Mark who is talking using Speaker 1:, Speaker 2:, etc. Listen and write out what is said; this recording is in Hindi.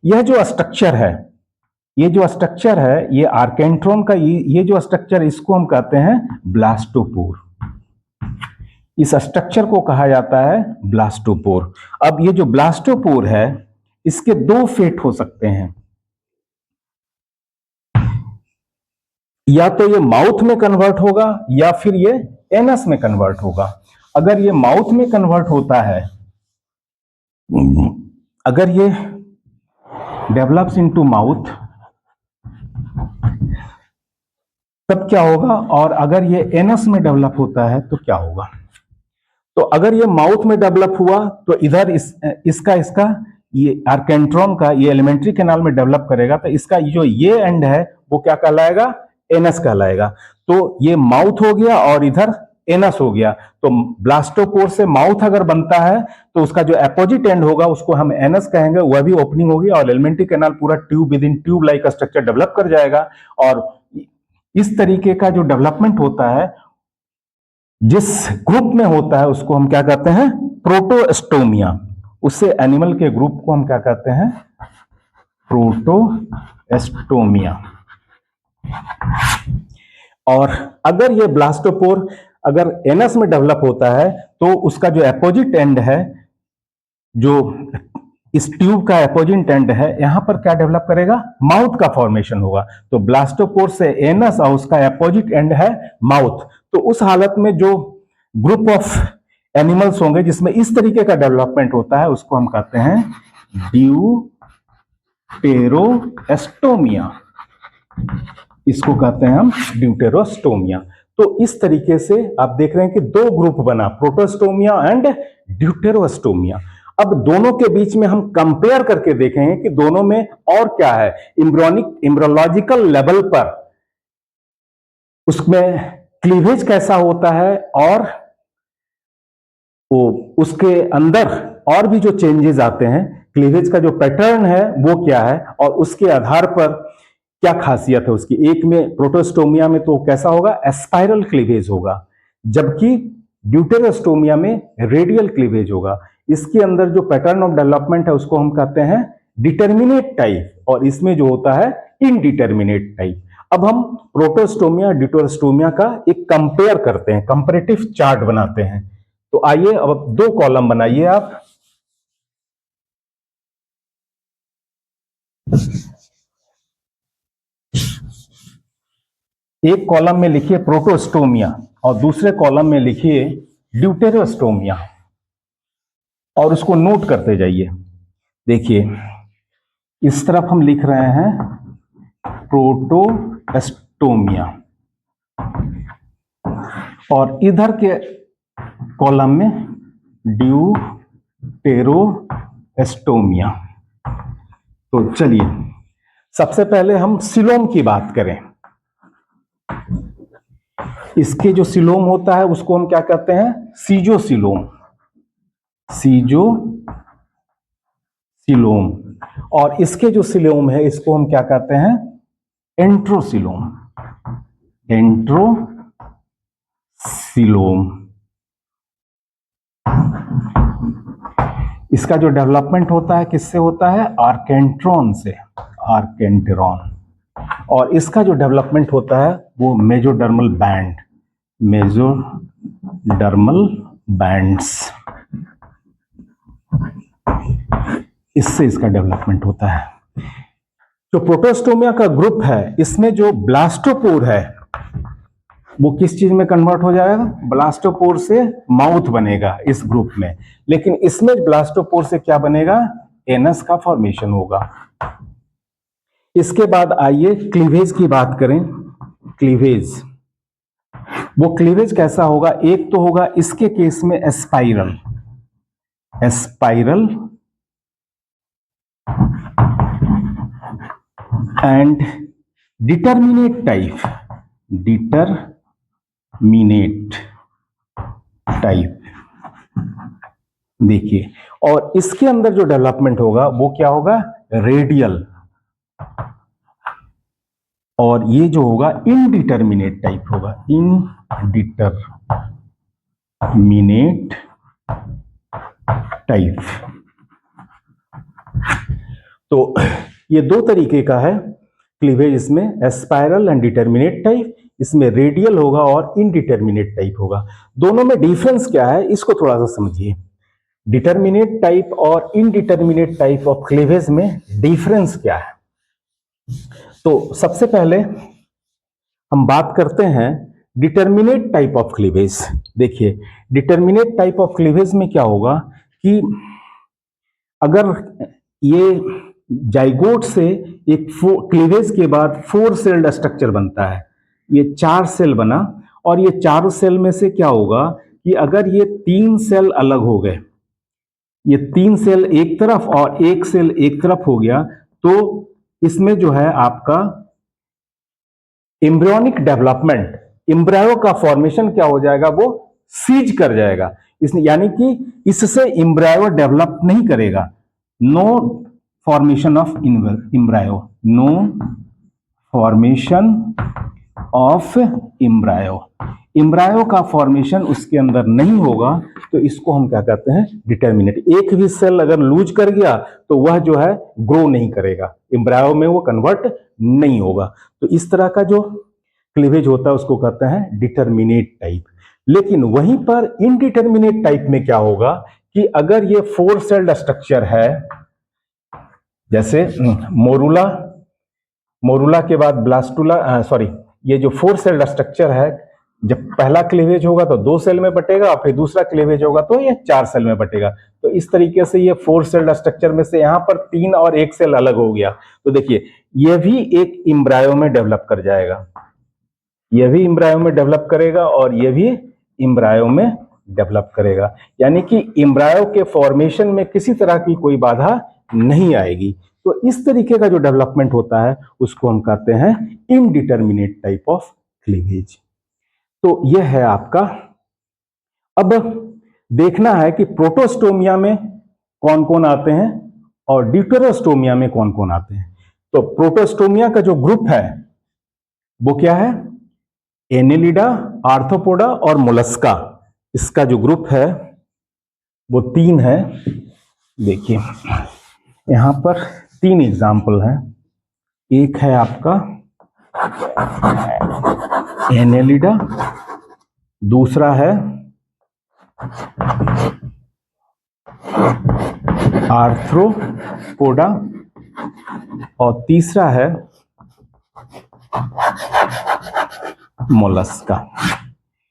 Speaker 1: यह जो स्ट्रक्चर है, ये जो स्ट्रक्चर है, ये आर्केंट्रॉन का ये जो स्ट्रक्चर, इसको हम कहते हैं ब्लास्टोपोर। इस स्ट्रक्चर को कहा जाता है ब्लास्टोपोर। अब ये जो ब्लास्टोपोर है, इसके दो फेट हो सकते हैं, या तो ये माउथ में कन्वर्ट होगा या फिर ये एनस में कन्वर्ट होगा। अगर ये माउथ में कन्वर्ट होता है, अगर ये डेवलप्स इनटू माउथ, तब क्या होगा, और अगर ये एनस में डेवलप होता है तो क्या होगा। तो अगर ये माउथ में डेवलप हुआ तो इधर इसका ये आर्केंट्रॉन का ये एलिमेंट्री कैनाल में डेवलप करेगा, तो इसका जो ये एंड है वो क्या कहलाएगा, एनस कहलाएगा। तो ये माउथ हो गया और इधर एनस हो गया। तो ब्लास्टोपोर से माउथ अगर बनता है तो उसका जो अपोजिट एंड होगा उसको हम एनस कहेंगे, वह भी ओपनिंग होगी और एलिमेंट्री कैनाल पूरा tube with in tube like structure develop कर जाएगा। और इस तरीके का जो डेवलपमेंट होता है, जिस ग्रुप में होता है, उसको हम क्या कहते हैं, प्रोटोस्टोमिया। उससे एनिमल के ग्रुप को हम क्या कहते हैं, प्रोटोस्टोमिया। और अगर ये ब्लास्टोपोर अगर एनस में डेवलप होता है तो उसका जो अपोजिट एंड है, जो इस ट्यूब का अपोजिट एंड है, यहां पर क्या डेवलप करेगा, माउथ का फॉर्मेशन होगा। तो ब्लास्टोपोर से एनस और उसका अपोजिट एंड है माउथ। तो उस हालत में जो ग्रुप ऑफ एनिमल्स होंगे जिसमें इस तरीके का डेवलपमेंट होता है, उसको हम कहते हैं ड्यूटेरोस्टोमिया। इसको कहते हैं हम ड्यूटेरोस्टोमिया। तो इस तरीके से आप देख रहे हैं कि दो ग्रुप बना, प्रोटोस्टोमिया एंड ड्यूटेरोस्टोमिया। अब दोनों के बीच में हम कंपेयर करके देखेंगे कि दोनों में और क्या है, एम्ब्रियोलॉजिकल लेवल पर उसमें क्लीवेज कैसा होता है, और वो उसके अंदर और भी जो चेंजेस आते हैं, क्लीवेज का जो पैटर्न है वो क्या है, और उसके आधार पर क्या खासियत है उसकी। एक में प्रोटोस्टोमिया में तो कैसा होगा, स्पाइरल क्लीवेज होगा, जबकि ड्यूटेरोस्टोमिया में रेडियल क्लीवेज होगा। इसके अंदर जो पैटर्न ऑफ डेवलपमेंट है उसको हम कहते हैं डिटर्मिनेट टाइप, और इसमें जो होता है इनडिटर्मिनेट टाइप। अब हम प्रोटोस्टोमिया ड्यूटेरोस्टोमिया का एक कंपेयर करते हैं, कंपैरेटिव चार्ट बनाते हैं। तो आइए अब दो कॉलम बनाइए आप। एक कॉलम में लिखिए प्रोटोस्टोमिया और दूसरे कॉलम में लिखिए ड्यूटेरोस्टोमिया, और उसको नोट करते जाइए। देखिए इस तरफ हम लिख रहे हैं प्रोटोस्टोमिया, और इधर के कॉलम में ड्यूटेरोस्टोमिया। तो चलिए सबसे पहले हम सिलोम की बात करें। इसके जो सिलोम होता है उसको हम क्या कहते हैं, सीजोसिलोम, सीजोसिलोम। और इसके जो सिलोम है इसको हम क्या कहते हैं, एंट्रोसिलोम, एंट्रोसिलोम। इसका जो डेवलपमेंट होता है किससे होता है, आर्केंट्रॉन से, आर्केंटेरॉन। और इसका जो डेवलपमेंट होता है वो मेजोडर्मल बैंड, मेजोडर्मल बैंड्स, इससे इसका डेवलपमेंट होता है। जो प्रोटोस्टोमिया का ग्रुप है, इसमें जो ब्लास्टोपोर है वो किस चीज में कन्वर्ट हो जाएगा, ब्लास्टोपोर से माउथ बनेगा इस ग्रुप में। लेकिन इसमें ब्लास्टोपोर से क्या बनेगा, एनस का फॉर्मेशन होगा। इसके बाद आइए क्लीवेज की बात करें। क्लीवेज, वो क्लीवेज कैसा होगा, एक तो होगा इसके केस में spiral, spiral and determinate type, determinate type. देखिए, और इसके अंदर जो डेवलपमेंट होगा वो क्या होगा, रेडियल, और ये जो होगा इनडिटर्मिनेट टाइप होगा, इनडिटर्मिनेट टाइप। तो ये दो तरीके का है क्लीवेज, इसमें स्पाइरल एंड डिटर्मिनेट टाइप, इसमें रेडियल होगा और इनडिटर्मिनेट टाइप होगा। दोनों में डिफरेंस क्या है इसको थोड़ा सा समझिए। डिटर्मिनेट टाइप और इनडिटर्मिनेट टाइप ऑफ क्लीवेज में डिफरेंस क्या है? तो सबसे पहले हम बात करते हैं डिटर्मिनेट टाइप ऑफ क्लीवेज। देखिए, डिटर्मिनेट टाइप ऑफ क्लीवेज में क्या होगा कि अगर ये जाइगोट से एक क्लीवेज के बाद 4 सेल्ड स्ट्रक्चर बनता है, ये 4 सेल बना, और ये चारों सेल में से क्या होगा कि अगर ये 3 सेल अलग हो गए, ये 3 सेल एक तरफ और 1 सेल एक तरफ हो गया, तो इसमें जो है आपका एम्ब्रियोनिक डेवलपमेंट, एम्ब्रायो का फॉर्मेशन क्या हो जाएगा, वो सीज कर जाएगा। इसने यानी कि इससे एम्ब्रायो डेवलप नहीं करेगा। No formation of embryo, no formation of embryo, embryo का फॉर्मेशन उसके अंदर नहीं होगा, तो इसको हम क्या कहते हैं, डिटर्मिनेट। एक भी सेल अगर लूज कर गया तो वह जो है ग्रो नहीं करेगा, एम्ब्रायो में वो कन्वर्ट नहीं होगा। तो इस तरह का जो क्लीवेज होता है उसको कहते हैं डिटर्मिनेट टाइप। लेकिन वहीं पर इनडिटर्मिनेट टाइप में क्या होगा कि अगर ये 4 सेल्ड स्ट्रक्चर है, जैसे मोरुला, मोरुला के बाद ब्लास्टुला, सॉरी, ये जो 4 सेल्ड स्ट्रक्चर है, जब पहला क्लीवेज होगा तो 2 सेल में बटेगा, और फिर दूसरा क्लीवेज होगा तो ये 4 सेल में बटेगा। तो इस तरीके से ये 4 सेल्ड स्ट्रक्चर में से यहां पर 3 और 1 सेल अलग हो गया। तो देखिए, ये भी एक एम्ब्रायो में डेवलप कर जाएगा, ये भी एम्ब्रायो में डेवलप करेगा और ये भी एम्ब्रायो में डेवलप करेगा। यानी कि एम्ब्रायो के फॉर्मेशन में किसी तरह की कोई बाधा नहीं आएगी। तो इस तरीके का जो डेवलपमेंट होता है उसको हम कहते हैं इनडिटर्मिनेट टाइप ऑफ क्लीवेज। तो यह है आपका। अब देखना है कि प्रोटोस्टोमिया में कौन कौन आते हैं और ड्यूटेरोस्टोमिया में कौन कौन आते हैं। तो प्रोटोस्टोमिया का जो ग्रुप है वो क्या है, एनेलिडा, आर्थ्रोपोडा और मोलस्का। इसका जो ग्रुप है वो 3 है। देखिए यहां पर 3 एग्जाम्पल हैं। एक है आपका एनेलिडा, दूसरा है आर्थ्रोपोडा और तीसरा है मोलस्का।